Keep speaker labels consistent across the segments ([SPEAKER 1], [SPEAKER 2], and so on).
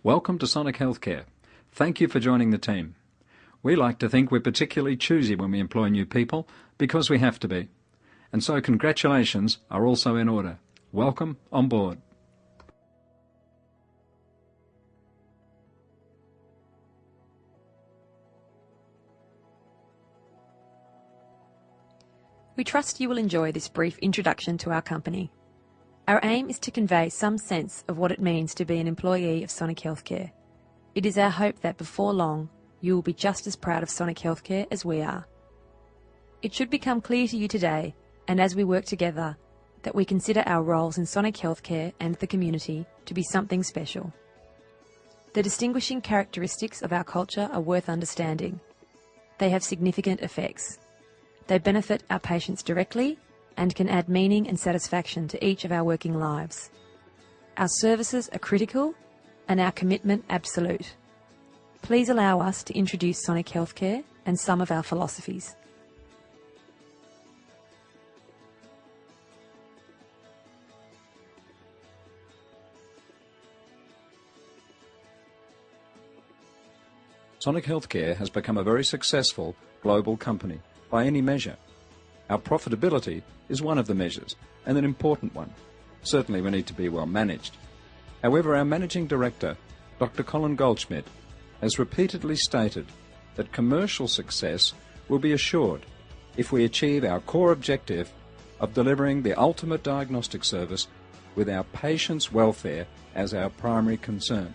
[SPEAKER 1] Welcome to Sonic Healthcare. Thank you for joining the team. We like to think we're particularly choosy when we employ new people because we have to be. And so congratulations are also in order. Welcome on board.
[SPEAKER 2] We trust you will enjoy this brief introduction to our company. Our aim is to convey some sense of what it means to be an employee of Sonic Healthcare. It is our hope that before long, you will be just as proud of Sonic Healthcare as we are. It should become clear to you today, and as we work together, that we consider our roles in Sonic Healthcare and the community to be something special. The distinguishing characteristics of our culture are worth understanding. They have significant effects. They benefit our patients directly and can add meaning and satisfaction to each of our working lives. Our services are critical and our commitment absolute. Please allow us to introduce Sonic Healthcare and some of our philosophies.
[SPEAKER 1] Sonic Healthcare has become a very successful global company by any measure. Our profitability is one of the measures, and an important one. Certainly we need to be well managed. However, our Managing Director, Dr. Colin Goldschmidt, has repeatedly stated that commercial success will be assured if we achieve our core objective of delivering the ultimate diagnostic service with our patients' welfare as our primary concern.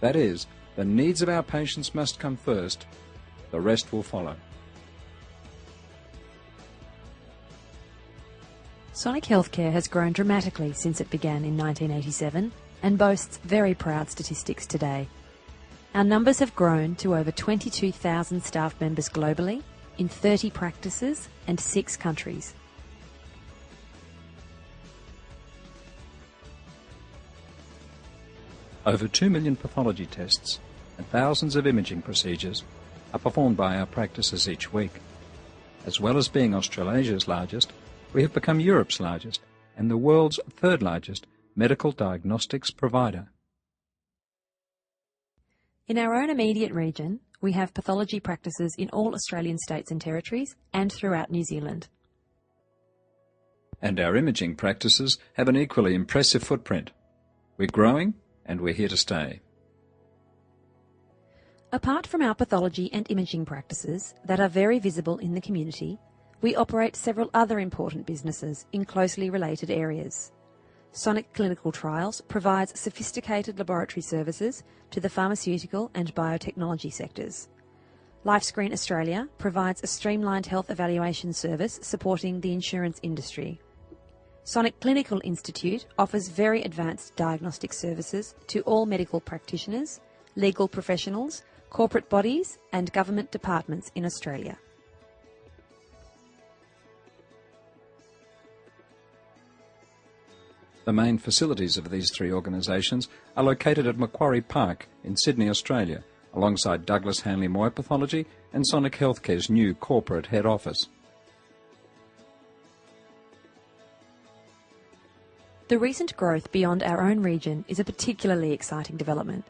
[SPEAKER 1] That is, the needs of our patients must come first, the rest will follow.
[SPEAKER 2] Sonic Healthcare has grown dramatically since it began in 1987 and boasts very proud statistics today. Our numbers have grown to over 22,000 staff members globally in 30 practices and 6 countries.
[SPEAKER 1] Over 2 million pathology tests and thousands of imaging procedures are performed by our practices each week. As well as being Australasia's largest, we have become Europe's largest and the world's third largest medical diagnostics provider.
[SPEAKER 2] In our own immediate region, we have pathology practices in all Australian states and territories and throughout New Zealand.
[SPEAKER 1] And our imaging practices have an equally impressive footprint. We're growing and we're here to stay.
[SPEAKER 2] Apart from our pathology and imaging practices that are very visible in the community, we operate several other important businesses in closely related areas. Sonic Clinical Trials provides sophisticated laboratory services to the pharmaceutical and biotechnology sectors. LifeScreen Australia provides a streamlined health evaluation service supporting the insurance industry. Sonic Clinical Institute offers very advanced diagnostic services to all medical practitioners, legal professionals, corporate bodies and government departments in Australia.
[SPEAKER 1] The main facilities of these 3 organisations are located at Macquarie Park in Sydney, Australia, alongside Douglas Hanly Moir Pathology and Sonic Healthcare's new corporate head office.
[SPEAKER 2] The recent growth beyond our own region is a particularly exciting development.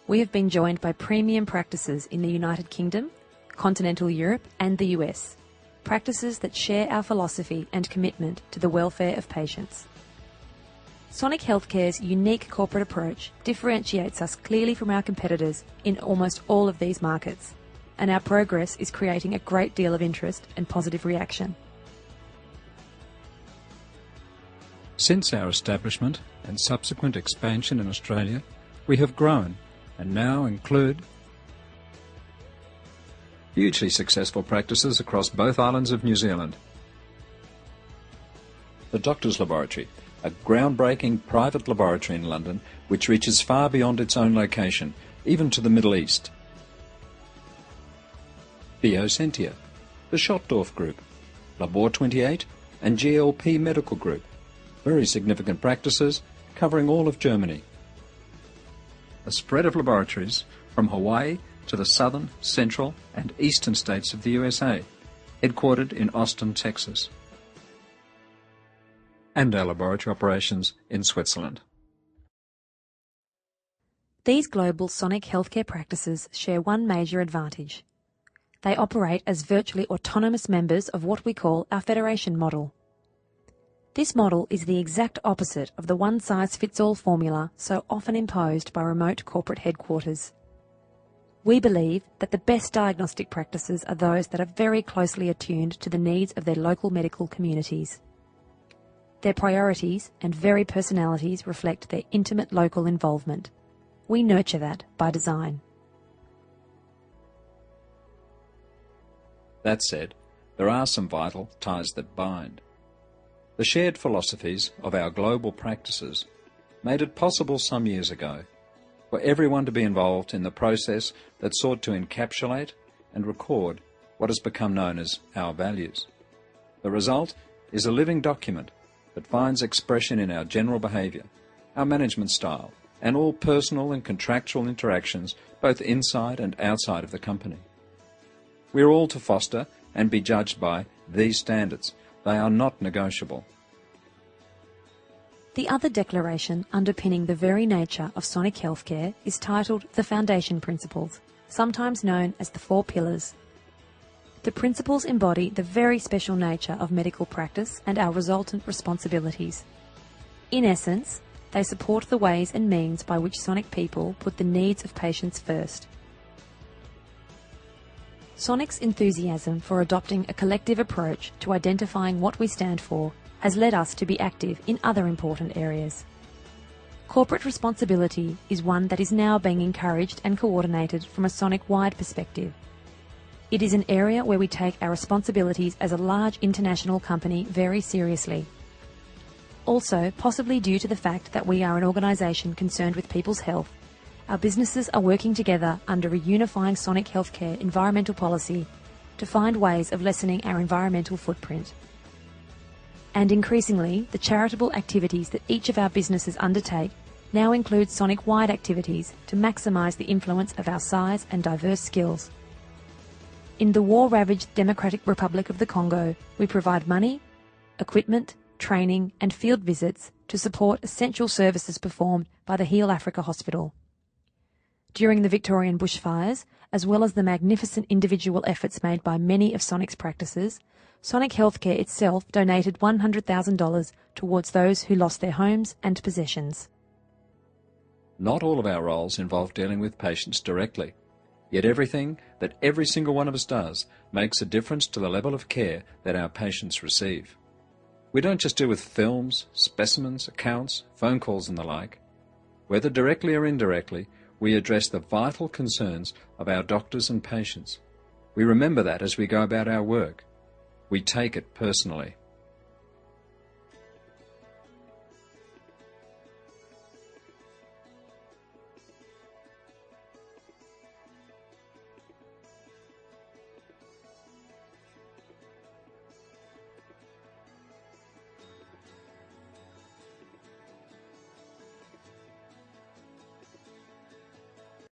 [SPEAKER 2] We have been joined by premium practices in the United Kingdom, continental Europe and the US, practices that share our philosophy and commitment to the welfare of patients. Sonic Healthcare's unique corporate approach differentiates us clearly from our competitors in almost all of these markets, and our progress is creating a great deal of interest and positive reaction.
[SPEAKER 1] Since our establishment and subsequent expansion in Australia, we have grown and now include hugely successful practices across both islands of New Zealand. The Doctor's Laboratory, a groundbreaking private laboratory in London which reaches far beyond its own location, even to the Middle East. Biosentia, the Schottdorf Group, Labor 28 and GLP Medical Group, very significant practices covering all of Germany. A spread of laboratories from Hawaii to the southern, central and eastern states of the USA, headquartered in Austin, Texas, and our laboratory operations in Switzerland.
[SPEAKER 2] These global Sonic healthcare practices share one major advantage. They operate as virtually autonomous members of what we call our federation model. This model is the exact opposite of the one-size-fits-all formula so often imposed by remote corporate headquarters. We believe that the best diagnostic practices are those that are very closely attuned to the needs of their local medical communities. Their priorities and very personalities reflect their intimate local involvement. We nurture that by design.
[SPEAKER 1] That said, there are some vital ties that bind. The shared philosophies of our global practices made it possible some years ago for everyone to be involved in the process that sought to encapsulate and record what has become known as our values. The result is a living document that finds expression in our general behaviour, our management style, and all personal and contractual interactions both inside and outside of the company. We are all to foster and be judged by these standards. They are not negotiable.
[SPEAKER 2] The other declaration underpinning the very nature of Sonic Healthcare is titled the Foundation Principles, sometimes known as the Four Pillars. The principles embody the very special nature of medical practice and our resultant responsibilities. In essence, they support the ways and means by which Sonic people put the needs of patients first. Sonic's enthusiasm for adopting a collective approach to identifying what we stand for has led us to be active in other important areas. Corporate responsibility is one that is now being encouraged and coordinated from a Sonic-wide perspective. It is an area where we take our responsibilities as a large international company very seriously. Also, possibly due to the fact that we are an organisation concerned with people's health, our businesses are working together under a unifying Sonic Healthcare environmental policy to find ways of lessening our environmental footprint. And increasingly, the charitable activities that each of our businesses undertake now include Sonic-wide activities to maximise the influence of our size and diverse skills. In the war-ravaged Democratic Republic of the Congo, we provide money, equipment, training and field visits to support essential services performed by the Heal Africa Hospital. During the Victorian bushfires, as well as the magnificent individual efforts made by many of Sonic's practices, Sonic Healthcare itself donated $100,000 towards those who lost their homes and possessions.
[SPEAKER 1] Not all of our roles involve dealing with patients directly, yet everything that every single one of us does makes a difference to the level of care that our patients receive. We don't just deal with films, specimens, accounts, phone calls and the like. Whether directly or indirectly, we address the vital concerns of our doctors and patients. We remember that as we go about our work. We take it personally.